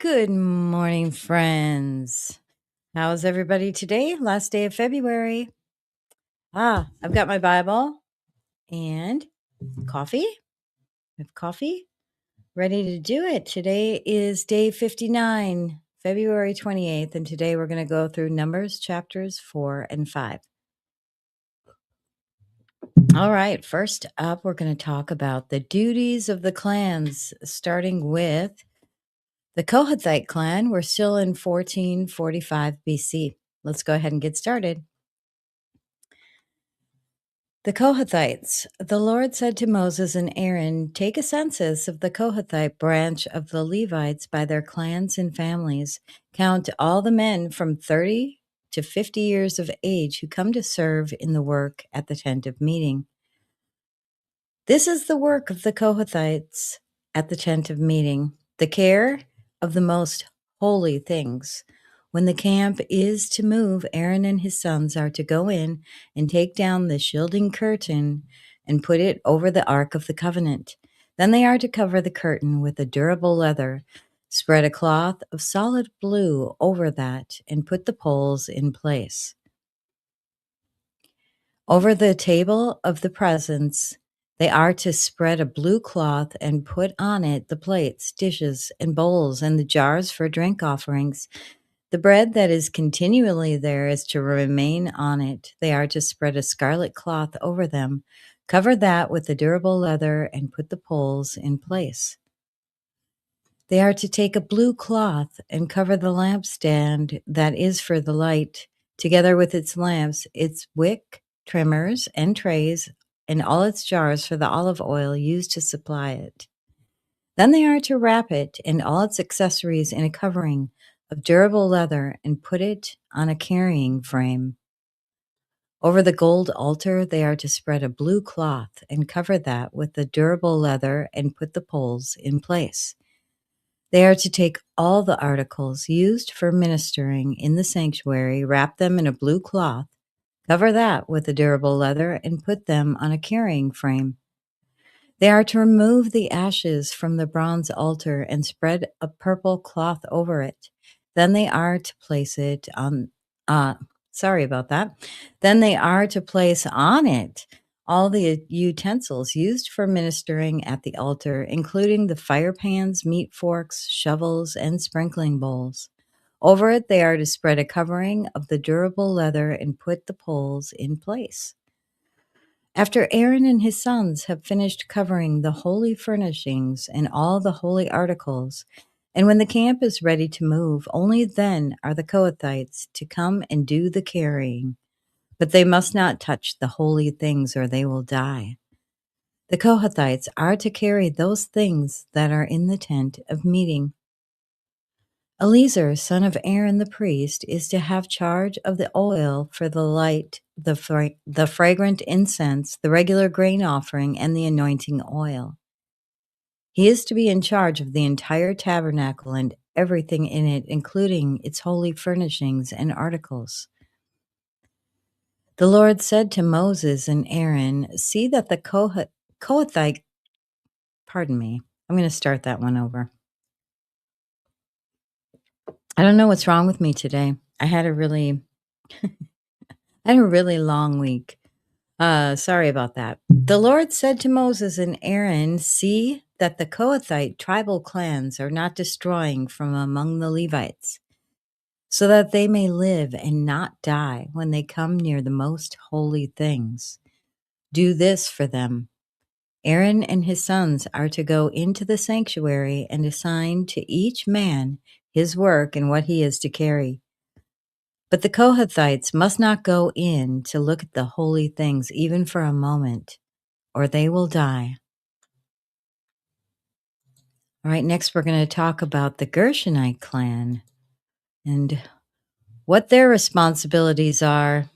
Good morning, friends. How's everybody today? Last day of February. I've got my Bible and coffee. I have coffee ready to do it. Today is day 59, February 28th, and today we're going to go through Numbers chapters 4 and 5. All right, first up, we're going to talk about the duties of the clans, starting with the Kohathite clan. We're still in 1445 BC. Let's go ahead and get started. The Kohathites. The Lord said to Moses and Aaron, "Take a census of the Kohathite branch of the Levites by their clans and families. Count all the men from 30 to 50 years of age who come to serve in the work at the tent of meeting. This is the work of the Kohathites at the tent of meeting, the care of the most holy things. When the camp is to move, Aaron and his sons are to go in and take down the shielding curtain and put it over the Ark of the Covenant. Then they are to cover the curtain with a durable leather, spread a cloth of solid blue over that, and put the poles in place. Over the table of the presence, they are to spread a blue cloth and put on it the plates, dishes, and bowls, and the jars for drink offerings. The bread that is continually there is to remain on it. They are to spread a scarlet cloth over them, cover that with the durable leather, and put the poles in place. They are to take a blue cloth and cover the lampstand that is for the light, together with its lamps, its wick, trimmers, and trays, and all its jars for the olive oil used to supply it. Then they are to wrap it and all its accessories in a covering of durable leather and put it on a carrying frame. Over the gold altar, they are to spread a blue cloth and cover that with the durable leather and put the poles in place. They are to take all the articles used for ministering in the sanctuary, wrap them in a blue cloth, cover that with a durable leather, and put them on a carrying frame. They are to remove the ashes from the bronze altar and spread a purple cloth over it. Then they are to place it on, Then they are to place on it all the utensils used for ministering at the altar, including the fire pans, meat forks, shovels, and sprinkling bowls. Over it, they are to spread a covering of the durable leather and put the poles in place. After Aaron and his sons have finished covering the holy furnishings and all the holy articles, and when the camp is ready to move, only then are the Kohathites to come and do the carrying. But they must not touch the holy things or they will die. The Kohathites are to carry those things that are in the tent of meeting. Eleazar, son of Aaron the priest, is to have charge of the oil for the light, the fragrant incense, the regular grain offering, and the anointing oil. He is to be in charge of the entire tabernacle and everything in it, including its holy furnishings and articles. The Lord said to Moses and Aaron, "See that the Kohathite," pardon me, I'm going to start that one over. I don't know what's wrong with me today. I had a really long week. Sorry about that. The Lord said to Moses and Aaron, "See that the Kohathite tribal clans are not destroying from among the Levites, so that they may live and not die when they come near the most holy things. Do this for them. Aaron and his sons are to go into the sanctuary and assign to each man his work and what he is to carry. But the Kohathites must not go in to look at the holy things even for a moment, or they will die." All right, next we're going to talk about the Gershonite clan and what their responsibilities are.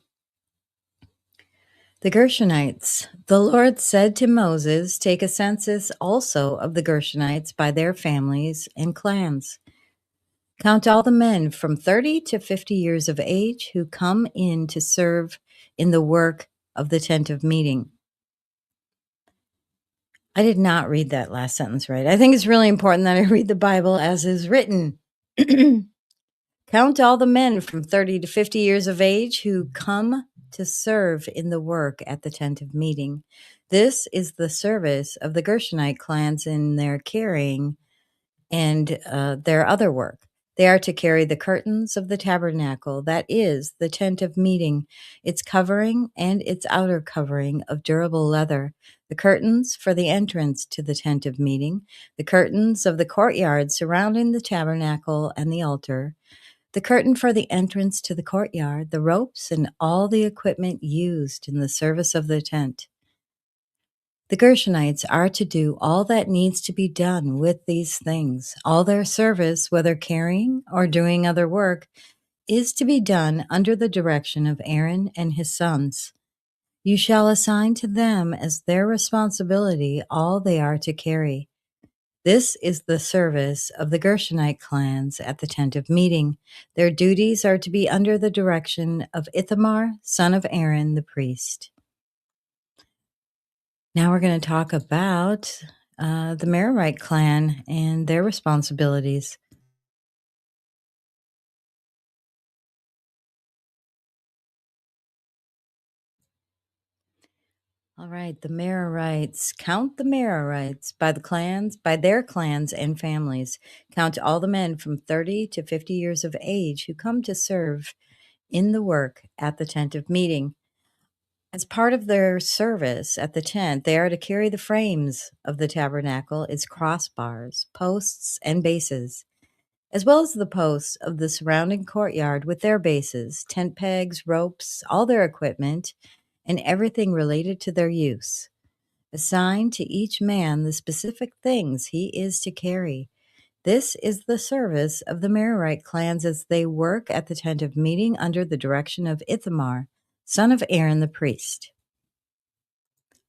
The Gershonites. The Lord said to Moses, "Take a census also of the Gershonites by their families and clans. Count all the men from 30 to 50 years of age who come in to serve in the work of the tent of meeting." I did not read that last sentence right. I think it's really important that I read the Bible as is written. Count all the men from 30 to 50 years of age who come to serve in the work at the tent of meeting. This is the service of the Gershonite clans in their carrying and their other work. They are to carry the curtains of the tabernacle, that is, the tent of meeting, its covering and its outer covering of durable leather, the curtains for the entrance to the tent of meeting, the curtains of the courtyard surrounding the tabernacle and the altar, the curtain for the entrance to the courtyard, the ropes, and all the equipment used in the service of the tent. The Gershonites are to do all that needs to be done with these things. All their service, whether carrying or doing other work, is to be done under the direction of Aaron and his sons. You shall assign to them as their responsibility all they are to carry. This is the service of the Gershonite clans at the tent of meeting. Their duties are to be under the direction of Ithamar, son of Aaron, the priest. Now we're going to talk about the Merarite clan and their responsibilities. All right, the Merarites. Count the Merarites by their clans and families. Count all the men from 30 to 50 years of age who come to serve in the work at the tent of meeting. As part of their service at the tent, they are to carry the frames of the tabernacle, its crossbars, posts, and bases, as well as the posts of the surrounding courtyard with their bases, tent pegs, ropes, all their equipment, and everything related to their use. Assign to each man the specific things he is to carry. This is the service of the Merarite clans as they work at the tent of meeting under the direction of Ithamar, son of Aaron the priest.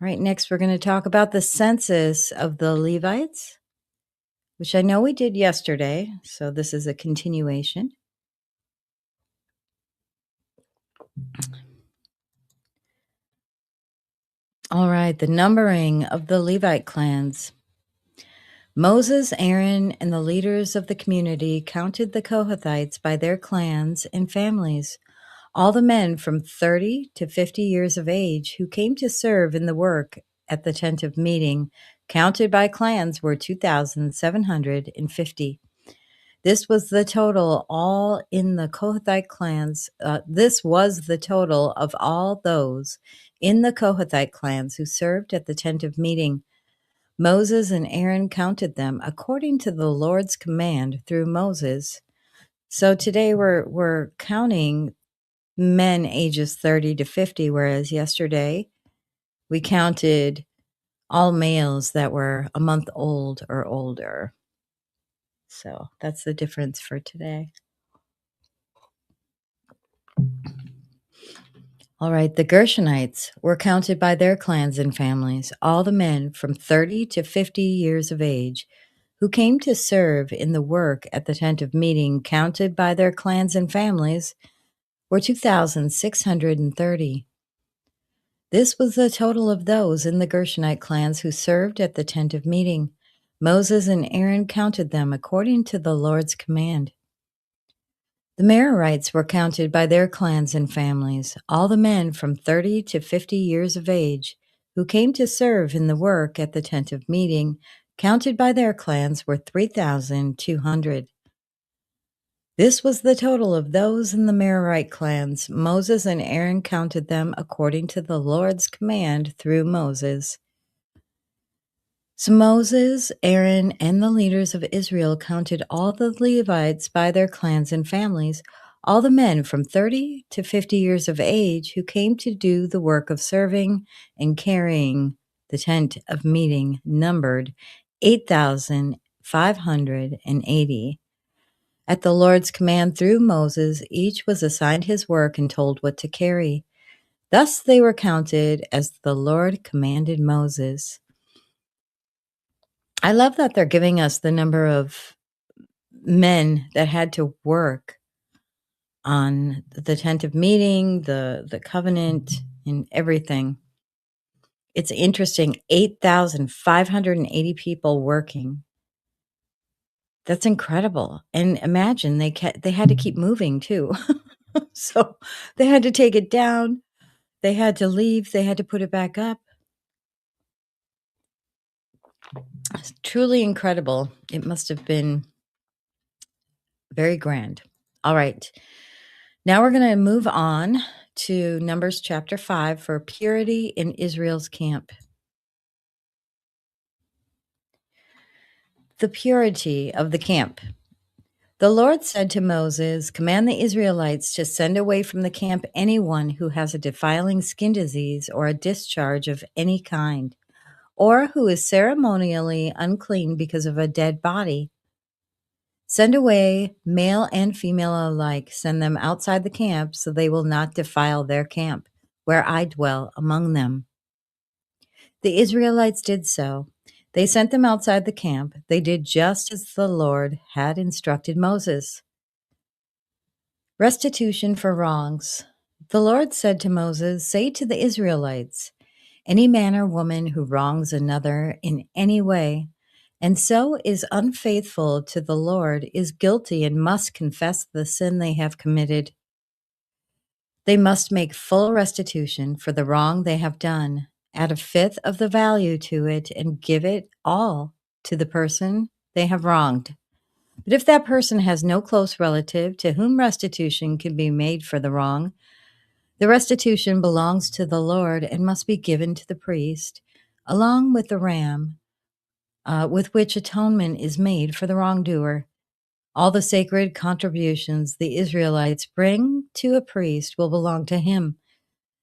All right, next we're going to talk about the census of the Levites, which I know we did yesterday, so this is a continuation. All right, the numbering of the Levite clans. Moses, Aaron, and the leaders of the community counted the Kohathites by their clans and families. All the men from 30 to 50 years of age who came to serve in the work at the tent of meeting, counted by clans, were 2,750. This was the total all in the Kohathite clans. This was the total of all those in the Kohathite clans who served at the tent of meeting. Moses and Aaron counted them according to the Lord's command through Moses. So today we're counting men ages 30 to 50, whereas yesterday we counted all males that were a month old or older. So that's the difference for today. All right, the Gershonites were counted by their clans and families, all the men from 30 to 50 years of age who came to serve in the work at the tent of meeting, counted by their clans and families, were 2,630. This was the total of those in the Gershonite clans who served at the tent of meeting. Moses and Aaron counted them according to the Lord's command. The Merarites were counted by their clans and families, all the men from 30 to 50 years of age who came to serve in the work at the tent of meeting, counted by their clans, were 3,200. This was the total of those in the Merarite clans. Moses and Aaron counted them according to the Lord's command through Moses. So Moses, Aaron, and the leaders of Israel counted all the Levites by their clans and families, all the men from 30 to 50 years of age who came to do the work of serving and carrying the tent of meeting, numbered 8,580. At the Lord's command through Moses, each was assigned his work and told what to carry. Thus they were counted as the Lord commanded Moses. I love that they're giving us the number of men that had to work on the tent of meeting, the covenant, and everything. It's interesting, 8,580 people working. That's incredible, and imagine they had to keep moving too. So, they had to take it down, they had to leave, they had to put it back up. It's truly incredible. It must have been very grand. All right. Now we're gonna move on to Numbers chapter 5 for purity in Israel's camp. The purity of the camp. The Lord said to Moses, "Command the Israelites to send away from the camp anyone who has a defiling skin disease or a discharge of any kind, or who is ceremonially unclean because of a dead body. Send away male and female alike. Send them outside the camp so they will not defile their camp, where I dwell among them." The Israelites did so. They sent them outside the camp. They did just as the Lord had instructed Moses. Restitution for wrongs. The Lord said to Moses, "Say to the Israelites, any man or woman who wrongs another in any way, and so is unfaithful to the Lord, is guilty and must confess the sin they have committed. They must make full restitution for the wrong they have done, add a fifth of the value to it, and give it all to the person they have wronged. But if that person has no close relative to whom restitution can be made for the wrong, the restitution belongs to the Lord and must be given to the priest, along with the ram with which atonement is made for the wrongdoer. All the sacred contributions the Israelites bring to a priest will belong to him.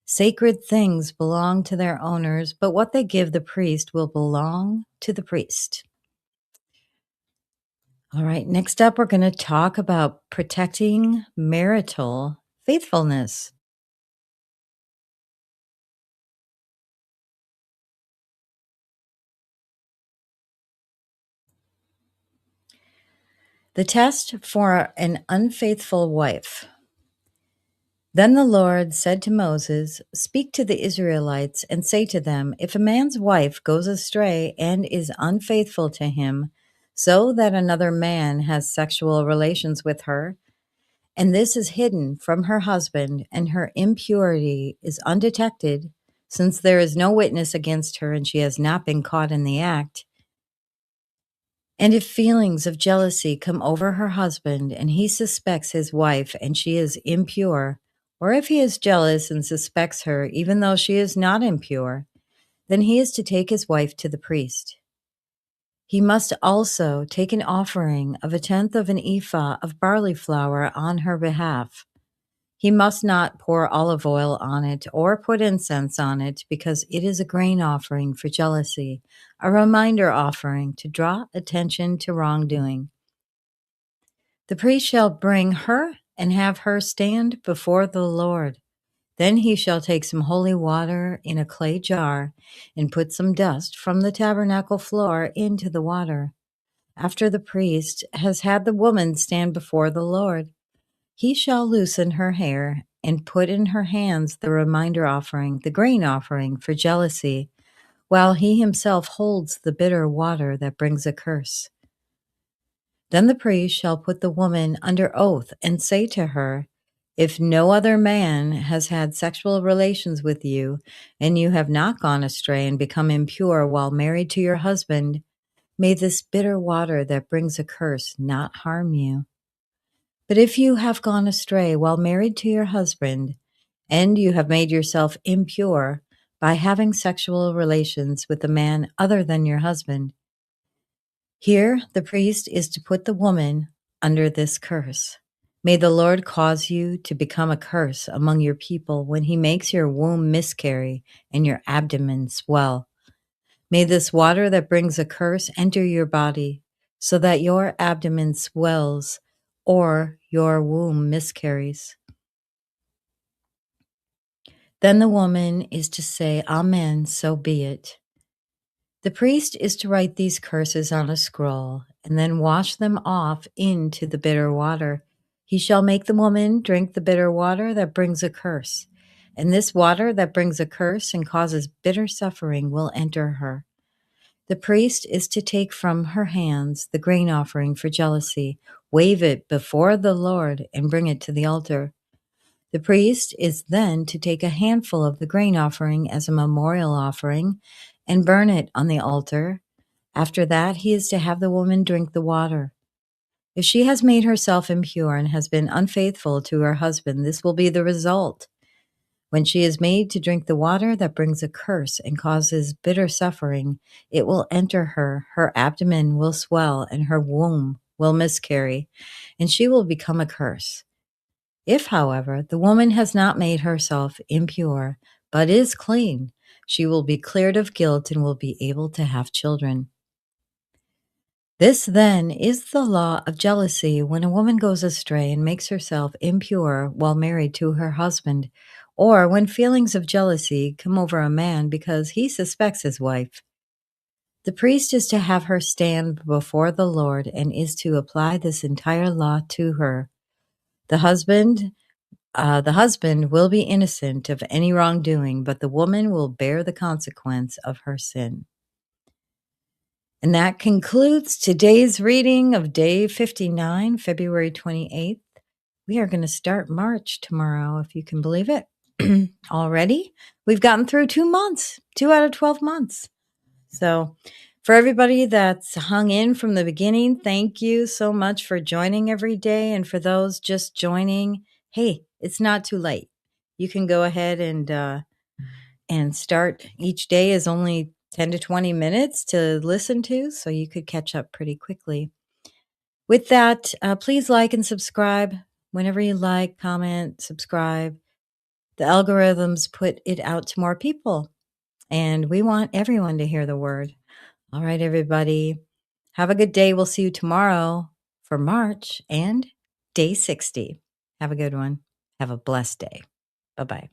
Sacred things belong to their owners, but what they give the priest will belong to the priest." All right, next up, we're going to talk about protecting marital faithfulness. The test for an unfaithful wife. Then the Lord said to Moses, "Speak to the Israelites and say to them, if a man's wife goes astray and is unfaithful to him, so that another man has sexual relations with her, and this is hidden from her husband, and her impurity is undetected, since there is no witness against her and she has not been caught in the act, and if feelings of jealousy come over her husband and he suspects his wife and she is impure, or if he is jealous and suspects her even though she is not impure, then he is to take his wife to the priest. He must also take an offering of a tenth of an ephah of barley flour on her behalf. He must not pour olive oil on it or put incense on it, because it is a grain offering for jealousy, a reminder offering to draw attention to wrongdoing. The priest shall bring her and have her stand before the Lord. Then he shall take some holy water in a clay jar and put some dust from the tabernacle floor into the water. After the priest has had the woman stand before the Lord, he shall loosen her hair and put in her hands the reminder offering, the grain offering for jealousy, while he himself holds the bitter water that brings a curse. Then the priest shall put the woman under oath and say to her, if no other man has had sexual relations with you, and you have not gone astray and become impure while married to your husband, may this bitter water that brings a curse not harm you. But if you have gone astray while married to your husband, and you have made yourself impure by having sexual relations with a man other than your husband, here the priest is to put the woman under this curse. May the Lord cause you to become a curse among your people when he makes your womb miscarry and your abdomen swell. May this water that brings a curse enter your body, so that your abdomen swells or your womb miscarries. Then the woman is to say, Amen, so be it. The priest is to write these curses on a scroll and then wash them off into the bitter water. He shall make the woman drink the bitter water that brings a curse, and this water that brings a curse and causes bitter suffering will enter her. The priest is to take from her hands the grain offering for jealousy, wave it before the Lord, and bring it to the altar. The priest is then to take a handful of the grain offering as a memorial offering and burn it on the altar. After that, he is to have the woman drink the water. If she has made herself impure and has been unfaithful to her husband, this will be the result. When she is made to drink the water that brings a curse and causes bitter suffering, it will enter her, her abdomen will swell, and her womb will miscarry, and she will become a curse. If, however, the woman has not made herself impure, but is clean, she will be cleared of guilt and will be able to have children. This, then, is the law of jealousy when a woman goes astray and makes herself impure while married to her husband, or when feelings of jealousy come over a man because he suspects his wife. The priest is to have her stand before the Lord and is to apply this entire law to her. The husband will be innocent of any wrongdoing, but the woman will bear the consequence of her sin. And that concludes today's reading of day 59, February 28th. We are going to start March tomorrow, if you can believe it. Already, we've gotten through 2 months, 2 out of 12 months. So for everybody that's hung in from the beginning, thank you so much for joining every day. And for those just joining, hey, it's not too late. You can go ahead and start. Each day is only 10 to 20 minutes to listen to, so you could catch up pretty quickly. With that, please like and subscribe. Whenever you like, comment, subscribe. The algorithms put it out to more people, and we want everyone to hear the word. All right, everybody. Have a good day. We'll see you tomorrow for March and day 60. Have a good one. Have a blessed day. Bye-bye.